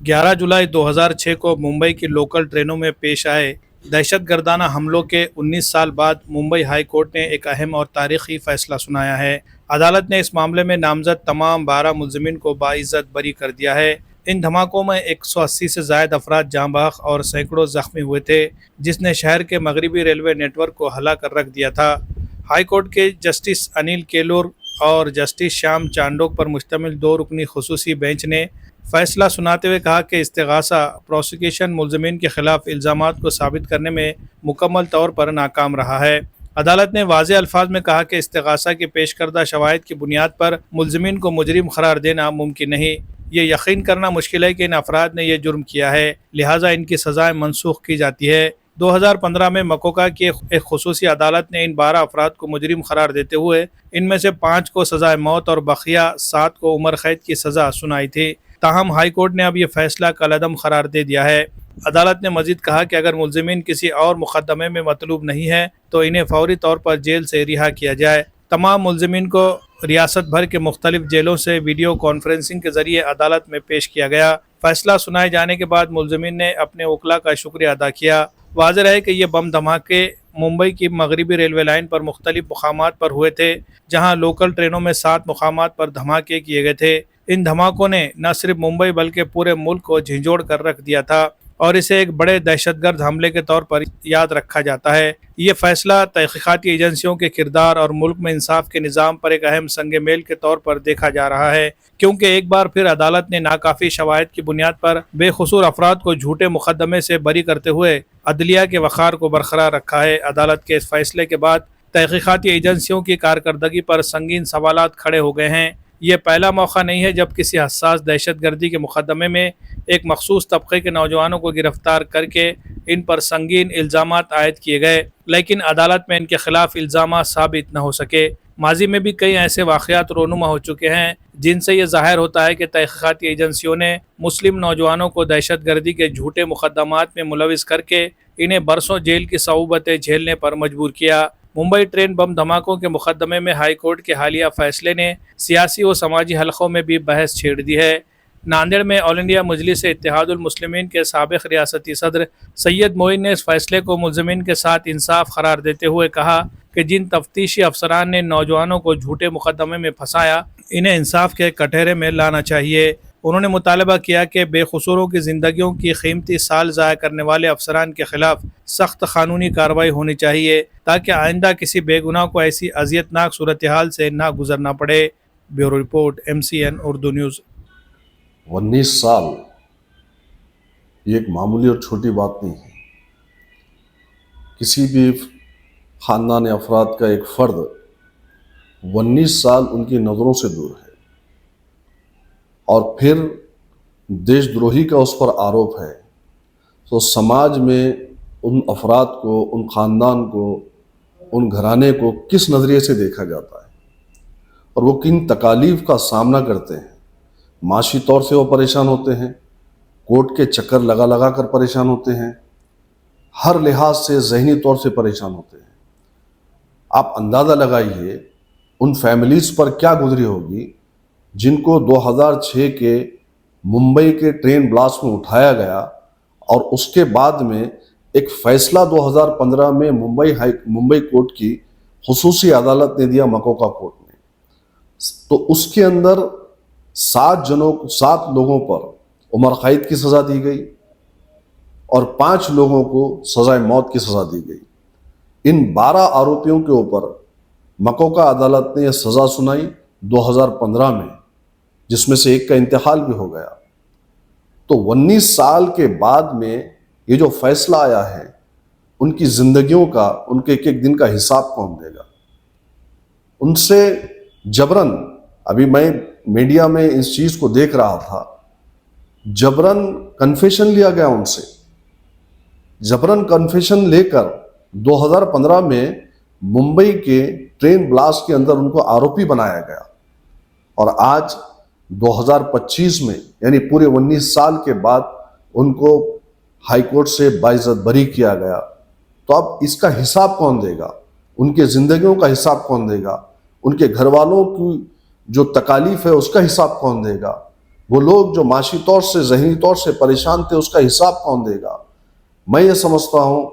11 जुलाई 2006 को मुंबई की लोकल ट्रेनों में पेश आए दहशतगर्दाना हमलों के 19 साल बाद मुंबई हाई कोर्ट ने एक अहम और तारीखी फैसला सुनाया है। अदालत ने इस मामले में नामजद तमाम 12 मुलजिमीन को बाइज्जत बरी कर दिया है। इन धमाकों में 180 से ज़ायद अफराद जाँ बहक और सैकड़ों जख्मी हुए थे, जिसने शहर के मगरबी रेलवे नेटवर्क को हिला कर रख दिया था। हाई कोर्ट के जस्टिस अनिल केलोर और जस्टिस श्याम चांडोक पर मुश्तमिल 2 रुकनी खुसूसी बेंच ने फैसला सुनाते हुए कहा कि इस्तिगासा प्रोसिक्यूशन मुलजिमीन के खिलाफ इल्ज़ामात को साबित करने में मुकम्मल तौर पर नाकाम रहा है। अदालत ने वाज़े अल्फाज में कहा कि इस्तिगासा की पेश करदा शवाहिद की बुनियाद पर मुलजिमीन को मुजरिम करार देना मुमकिन नहीं। ये यकीन करना मुश्किल है कि इन अफराद ने यह जुर्म किया है, लिहाजा इनकी सज़ाएँ मनसूख की जाती है। 2015 में मकोका की एक खुसूसी अदालत ने इन 12 अफराद को मुजरिम करार देते हुए इनमें से 5 को सज़ाए मौत और बकिया 7 को उम्र कैद की सज़ा सुनाई थी। ताहम हाई कोर्ट ने अब यह फैसला कलअदम करार दे दिया है। अदालत ने मजीद कहा कि अगर मुलजिमीन किसी और मुकदमे में मतलूब नहीं है तो इन्हें फौरी तौर पर जेल से रिहा किया जाए। तमाम मुलजिमीन को रियासत भर के मुख्तलिफ जेलों से वीडियो कॉन्फ्रेंसिंग के जरिए अदालत में पेश किया गया। फैसला सुनाए जाने के बाद मुलजिमीन ने अपने वकला का शुक्रिया अदा किया। वाज़ेह है कि ये बम धमाके मुंबई की मगरबी रेलवे लाइन पर मुख्तलिफ मुकामात पर हुए थे, जहाँ लोकल ट्रेनों में 7 मुकामात पर धमाके किए गए थे। इन धमाकों ने न सिर्फ मुंबई बल्कि पूरे मुल्क को झिंझोड़ कर रख दिया था और इसे एक बड़े दहशतगर्द हमले के तौर पर याद रखा जाता है। ये फैसला तहकीकाती एजेंसियों के किरदार और मुल्क में इंसाफ के निज़ाम पर एक अहम संग मेल के तौर पर देखा जा रहा है, क्योंकि एक बार फिर अदालत ने नाकाफ़ी शवाहिद की बुनियाद पर बेकसूर अफराद को झूठे मुकदमे से बरी करते हुए अदलिया के वक़ार को बरकरार रखा है। अदालत के इस फैसले के बाद तहकीकाती एजेंसियों की कारकर्दगी पर संगीन सवालात खड़े हो गए हैं। ये पहला मौका नहीं है जब किसी हसास दहशतगर्दी के मुकदमे में एक मखसूस तबके के नौजवानों को गिरफ्तार करके इन पर संगीन इल्ज़ामात आयद किए गए, लेकिन अदालत में इनके खिलाफ इल्ज़ामात साबित न हो सके। माजी में भी कई ऐसे वाक़यात रोनुमा हो चुके हैं जिनसे ये ज़ाहिर होता है कि तहकीकाती एजेंसियों ने मुस्लिम नौजवानों को दहशतगर्दी के झूठे मुकदमात में मुलविस करके इन्हें बरसों जेल की सऊबतें झेलने पर मजबूर किया। मुंबई ट्रेन बम धमाकों के मुकदमे में हाई कोर्ट के हालिया फैसले ने सियासी व समाजी हलकों में भी बहस छेड़ दी है। नांदेड़ में ऑल इंडिया मजलिस इत्तेहादुल मुस्लिमीन के साबिक़ रियासती सदर सैयद मोइन ने इस फैसले को मुलजिमीन के साथ इंसाफ करार देते हुए कहा कि जिन तफ्तीशी अफसरान ने नौजवानों को झूठे मुकदमे में फंसाया, इन्हें इंसाफ के कटहरे में लाना चाहिए। उन्होंने मुतालबा किया कि बेकसूरों की ज़िंदगियों की कीमती साल ज़ाया करने वाले अफसरान के खिलाफ सख्त कानूनी कार्रवाई होनी चाहिए, ताकि आइंदा किसी बेगुनाह को ऐसी अजियतनाक सूरत हाल से ना गुजरना पड़े। Bureau report, MCN Urdu news. 19 साल ये एक मामूली और छोटी बात नहीं है। किसी भी ख़ानदान अफराद का एक फ़र्द 19 साल उनकी नज़रों से दूर है और फिर देशद्रोही का उस पर आरोप है, तो समाज में उन अफराद को, उन ख़ानदान को, उन घराने को किस नज़रिए से देखा जाता है और वो किन तकालीफ का सामना करते हैं। माशी तौर से वो परेशान होते हैं, कोर्ट के चक्कर लगा लगा कर परेशान होते हैं, हर लिहाज से ज़हनी तौर से परेशान होते हैं। आप अंदाज़ा लगाइए उन फैमिलीज़ पर क्या गुजरी होगी जिनको 2006 के मुंबई के ट्रेन ब्लास्ट में उठाया गया और उसके बाद में एक फ़ैसला 2015 में मुंबई कोर्ट की खुसूसी अदालत ने दिया मकोका कोर्ट में। तो उसके अंदर 7 लोगों पर उम्र कैद की सज़ा दी गई और 5 लोगों को सज़ाए मौत की सज़ा दी गई। इन 12 आरोपियों के ऊपर मकोका अदालत ने यह सज़ा सुनाई 2015 में, जिसमें से एक का इंतकाल भी हो गया। तो 19 साल के बाद में ये जो फैसला आया है, उनकी ज़िंदगियों का, उनके एक एक दिन का हिसाब कौन देगा? उनसे जबरन, अभी मैं मीडिया में इस चीज़ को देख रहा था, जबरन कन्फेशन लिया गया उनसे। जबरन कन्फेशन लेकर 2015 में मुंबई के ट्रेन ब्लास्ट के अंदर उनको आरोपी बनाया गया और आज 2025 में, यानी पूरे 19 साल के बाद उनको हाई कोर्ट से बाइज्जत बरी किया गया। तो अब इसका हिसाब कौन देगा? उनके ज़िंदगियों का हिसाब कौन देगा? उनके घर वालों की जो तकालीफ है उसका हिसाब कौन देगा? वो लोग जो माशी तौर से, ज़हनी तौर से परेशान थे, उसका हिसाब कौन देगा? मैं ये समझता हूँ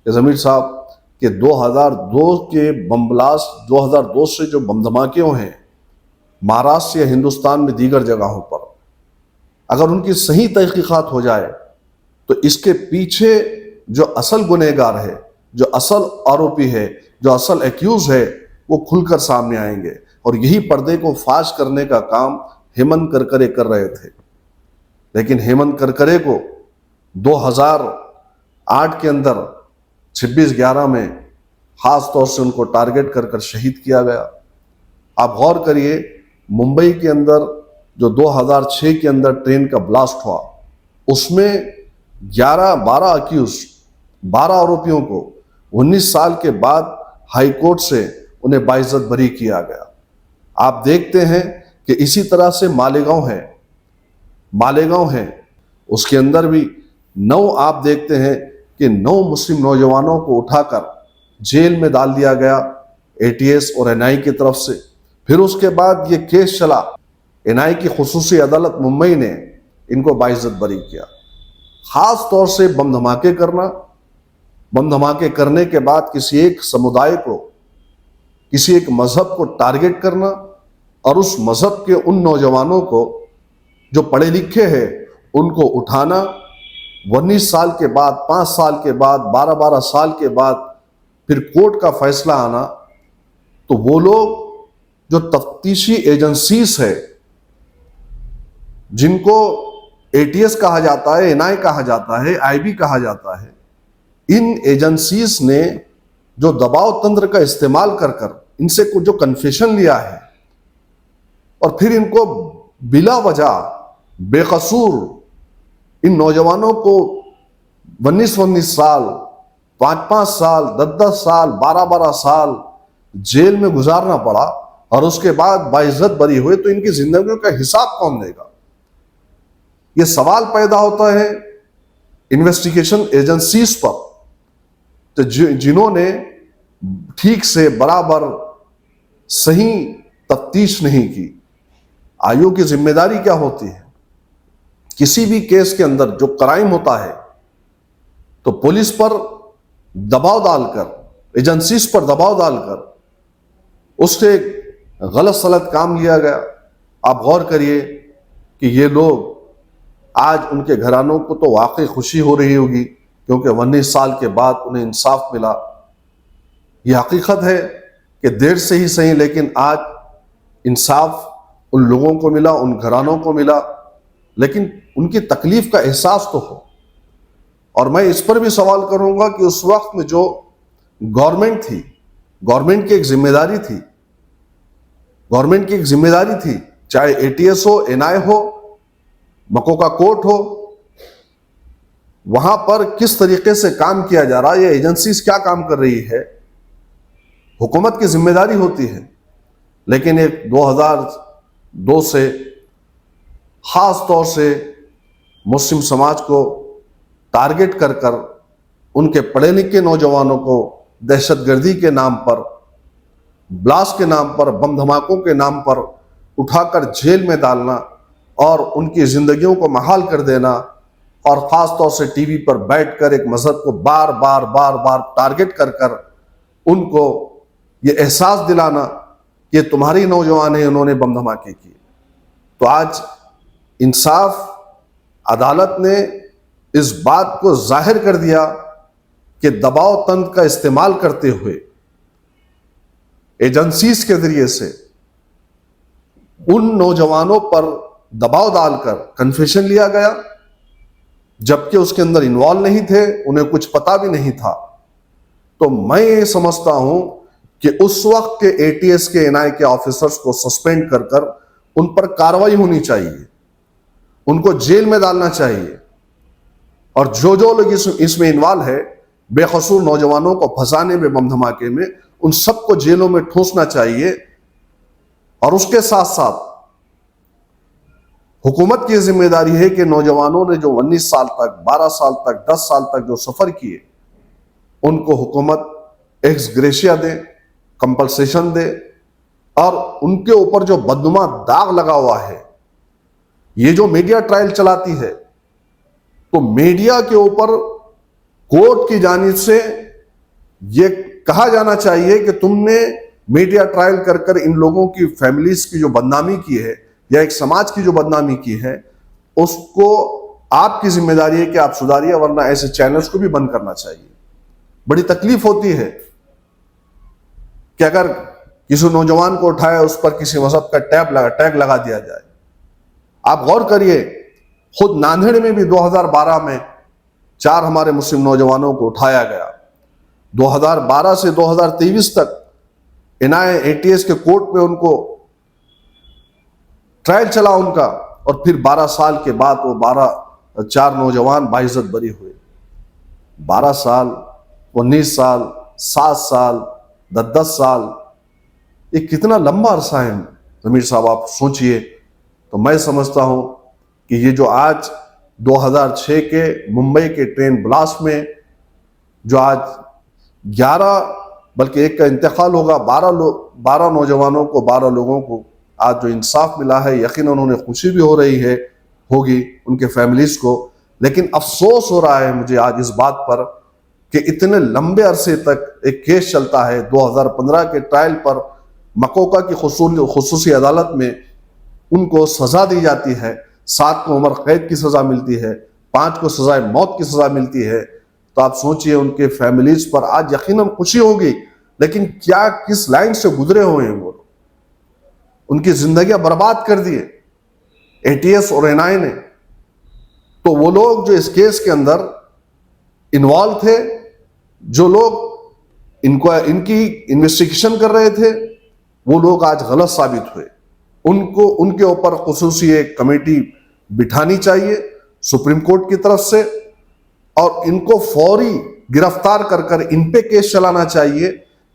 कि ज़मीर साहब कि 2002 के बम ब्लास्ट, 2002 से जो बम धमाके हुए हैं महाराष्ट्र या हिंदुस्तान में दीगर जगहों पर, अगर उनकी सही तहकीकात हो जाए तो इसके पीछे जो असल गुनहगार है, जो असल आरोपी है, जो असल एक्यूज है, वो खुलकर सामने आएंगे। और यही पर्दे को फाश करने का काम हेमंत करकरे कर रहे थे। लेकिन हेमंत करकरे को 2008 के अंदर 26/11 में खास तौर से उनको टारगेट कर कर शहीद किया गया। आप गौर करिए, मुंबई के अंदर जो 2006 के अंदर ट्रेन का ब्लास्ट हुआ, उसमें 12 अक्यूज, 12 आरोपियों को 19 साल के बाद हाई कोर्ट से उन्हें बाइज्जत बरी किया गया। आप देखते हैं कि इसी तरह से मालेगांव है, उसके अंदर भी 9 आप देखते हैं कि 9 मुस्लिम नौजवानों को उठाकर जेल में डाल दिया गया एटीएस और एनआई की तरफ से। फिर उसके बाद ये केस चला, एनआई की खुसूसी अदालत मुंबई ने इनको बाइज्जत बरी किया। खास तौर से बम धमाके करने के बाद किसी एक समुदाय को, किसी एक मजहब को टारगेट करना और उस मजहब के उन नौजवानों को जो पढ़े लिखे हैं उनको उठाना, 19 साल के बाद, 5 साल के बाद, 12 साल के बाद फिर कोर्ट का फैसला आना, तो वो लोग जो तफ्तीशी एजेंसीज है, जिनको एटीएस कहा जाता है, एनआई कहा जाता है, आईबी कहा जाता है, इन एजेंसीज ने जो दबाव तंत्र का इस्तेमाल कर कर इनसे कुछ जो कन्फेशन लिया है और फिर इनको बिला वजह बेकसूर इन नौजवानों को 19 साल, 5 साल, 10 साल, 12 साल जेल में गुजारना पड़ा और उसके बाद बाइज्जत बरी हुए, तो इनकी जिंदगियों का हिसाब कौन देगा? यह सवाल पैदा होता है इन्वेस्टिगेशन एजेंसीज पर, तो जिन्होंने ठीक से बराबर सही तफ्तीश नहीं की। आयोग की जिम्मेदारी क्या होती है? किसी भी केस के अंदर जो क्राइम होता है तो पुलिस पर दबाव डालकर, एजेंसीज पर दबाव डालकर उससे गलत सलत काम लिया गया। आप गौर करिए कि ये लोग आज, उनके घरानों को तो वाकई खुशी हो रही होगी क्योंकि 19 साल के बाद उन्हें इंसाफ मिला। यह हकीकत है कि देर से ही सही, लेकिन आज इंसाफ उन लोगों को मिला, उन घरानों को मिला, लेकिन उनकी तकलीफ का एहसास तो हो। और मैं इस पर भी सवाल करूंगा कि उस वक्त में जो गवर्नमेंट थी, गवर्नमेंट की एक जिम्मेदारी थी, चाहे एटीएस हो, एनआई हो, मकोका कोर्ट हो, वहां पर किस तरीके से काम किया जा रहा है, ये एजेंसीज क्या काम कर रही है, हुकूमत की जिम्मेदारी होती है। लेकिन एक 2002 से खास तौर से मुस्लिम समाज को टारगेट कर कर उनके पढ़े लिखे नौजवानों को दहशतगर्दी के नाम पर, ब्लास्ट के नाम पर, बम धमाकों के नाम पर उठाकर जेल में डालना और उनकी जिंदगियों को महाल कर देना, और ख़ास तौर से टीवी पर बैठकर एक मजहब को बार बार टारगेट कर कर उनको ये एहसास दिलाना कि तुम्हारी नौजवान है, उन्होंने बम धमाके किए। तो आज इंसाफ अदालत ने इस बात को जाहिर कर दिया कि दबाव तंत्र का इस्तेमाल करते हुए एजेंसीज के जरिए से उन नौजवानों पर दबाव डालकर कन्फेशन लिया गया, जबकि उसके अंदर इन्वॉल्व नहीं थे, उन्हें कुछ पता भी नहीं था। तो मैं ये समझता हूं कि उस वक्त के एटीएस के, एनआई के ऑफिसर्स को सस्पेंड कर कर उन पर कार्रवाई होनी चाहिए, उनको जेल में डालना चाहिए, और जो लोग इसमें इन्वॉल्व है, बेकसूर नौजवानों को फंसाने में, बम धमाके में, उन सबको जेलों में ठूंसना चाहिए। और उसके साथ साथ हुकूमत की जिम्मेदारी है कि नौजवानों ने जो 19 साल तक, 12 साल तक, 10 साल तक जो सफर किए, उनको हुकूमत एक्स ग्रेशिया दे, कंपल्सेशन दे, और उनके ऊपर जो बदनुमा दाग लगा हुआ है ये जो मीडिया ट्रायल चलाती है, तो मीडिया के ऊपर कोर्ट की जानिब से ये कहा जाना चाहिए कि तुमने मीडिया ट्रायल कर कर इन लोगों की फैमिलीज की जो बदनामी की है या एक समाज की जो बदनामी की है, उसको आपकी जिम्मेदारी है कि आप सुधारिए, वरना ऐसे चैनल्स को भी बंद करना चाहिए। बड़ी तकलीफ होती है कि अगर किसी नौजवान को उठाया, उस पर किसी मजहब का टैग लगा दिया जाए। आप गौर करिए, खुद नांदेड़ में भी 2012 में 4 हमारे मुस्लिम नौजवानों को उठाया गया। 2012 से 2023 तक NIA ATS के कोर्ट में उनको ट्रायल चला उनका, और फिर 12 साल के बाद वो 4 नौजवान बाइज्जत बरी हुए। 12 साल, 19 साल, 7 साल, 10 साल, ये कितना लंबा अरसा है जमीर साहब, आप सोचिए। तो मैं समझता हूं कि ये जो आज 2006 के मुंबई के ट्रेन ब्लास्ट में जो आज 11 बल्कि एक का इंतकाल होगा, 12 नौजवानों को, 12 लोगों को आज जो इंसाफ मिला है, यकीनन उन्हें खुशी भी हो रही है, होगी उनके फैमिलीज को। लेकिन अफसोस हो रहा है मुझे आज इस बात पर कि इतने लंबे अरसे तक एक केस चलता है। 2015 के ट्रायल पर मकोका की खुसूसी अदालत में उनको सजा दी जाती है, 7 को उम्र कैद की सजा मिलती है, 5 को सजाए मौत की सजा मिलती है। तो आप सोचिए उनके फैमिलीज पर आज यकीनन खुशी होगी, लेकिन क्या किस लाइन से गुजरे हुए हैं वो, उनकी जिंदगियां बर्बाद कर दिए ATS और NIA ने। तो वो लोग जो इस केस के अंदर इन्वॉल्व थे, जो लोग इनकी इन्वेस्टिगेशन कर रहे थे, वो लोग आज गलत साबित हुए। उनके ऊपर खुसूसी एक कमेटी बिठानी चाहिए सुप्रीम कोर्ट की तरफ से, और इनको फौरी गिरफ्तार कर कर इन पे केस चलाना चाहिए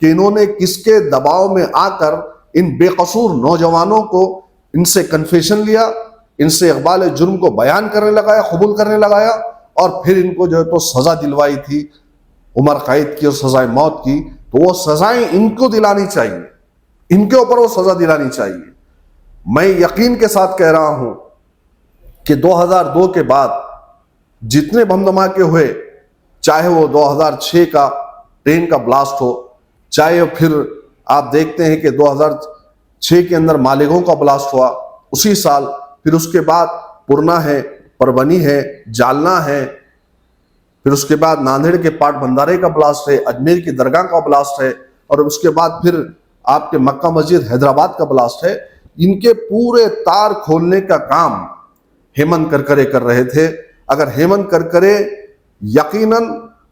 कि इन्होंने किसके दबाव में आकर इन बेकसूर नौजवानों को इनसे कन्फेशन लिया, इनसे इकबाल जुर्म को बयान करने लगाया, कबूल करने लगाया, और फिर इनको जो है तो सजा दिलवाई थी, उम्र कैद की और सजाए मौत की। तो वो सजाएं इनको दिलानी चाहिए, इनके ऊपर वो सजा दिलानी चाहिए। मैं यकीन के साथ कह रहा हूं कि 2002 के बाद जितने बम धमाके हुए, चाहे वो 2006 का ट्रेन का ब्लास्ट हो, चाहे फिर आप देखते हैं कि 2006 के अंदर मालेगांव का ब्लास्ट हुआ उसी साल, फिर उसके बाद पुरना है, परवनी है, जालना है, फिर उसके बाद नांदेड़ के पाट बंदारे का ब्लास्ट है, अजमेर की दरगाह का ब्लास्ट है, और उसके बाद फिर आपके मक्का मस्जिद हैदराबाद का ब्लास्ट है। इनके पूरे तार खोलने का काम हेमंत करकरे कर रहे थे। अगर हेमंत करकरे यकीनन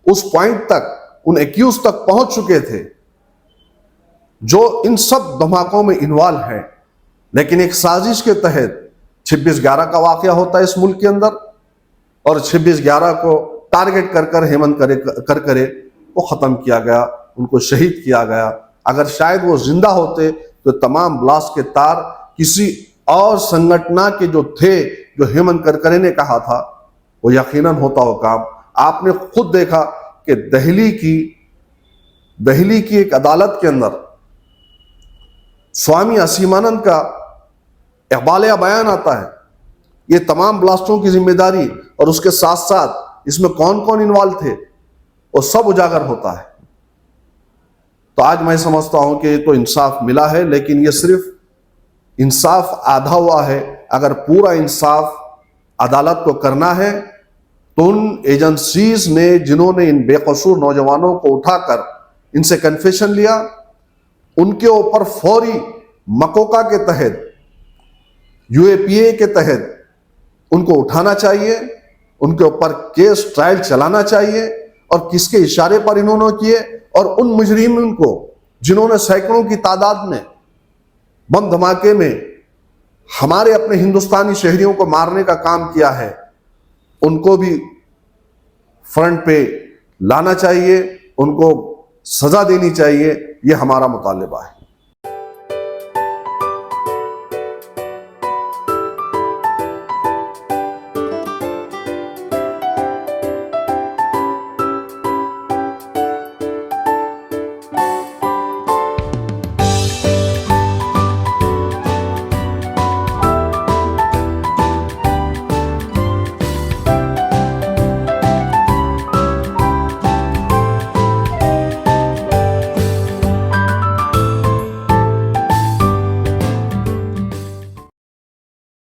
उस पॉइंट तक, उन एक्यूज तक पहुंच चुके थे जो इन सब धमाकों में इन्वॉल्व हैं, लेकिन एक साजिश के तहत 26/11 का वाकया होता है इस मुल्क के अंदर, और 26/11 को टारगेट कर कर हेमंत करकरे को खत्म किया गया, उनको शहीद किया गया। अगर शायद वो जिंदा होते तो तमाम ब्लास्ट के तार किसी और संगठन के जो थे, जो हेमंत करकरे ने कहा था, वो यकीनन होता वो काम। आपने खुद देखा कि दिल्ली की एक अदालत के अंदर स्वामी असीमानंद का इकबालिया बयान आता है। ये तमाम ब्लास्टों की जिम्मेदारी और उसके साथ साथ इसमें कौन कौन इन्वॉल्व थे, वो सब उजागर होता है। तो आज मैं समझता हूं कि तो इंसाफ मिला है, लेकिन ये सिर्फ इंसाफ आधा हुआ है। अगर पूरा इंसाफ अदालत को करना है तो उन एजेंसीज ने जिन्होंने इन बेकसूर नौजवानों को उठाकर इनसे कन्फेशन लिया, उनके ऊपर फौरी मकोका के तहत, UAPA के तहत उनको उठाना चाहिए, उनके ऊपर केस ट्रायल चलाना चाहिए, और किसके इशारे पर इन्होंने किए, और उन मुजरिमों को जिन्होंने सैकड़ों की तादाद में बम धमाके में हमारे अपने हिंदुस्तानी शहरियों को मारने का काम किया है, उनको भी फ्रंट पे लाना चाहिए, उनको सजा देनी चाहिए। यह हमारा मुतालिबा है।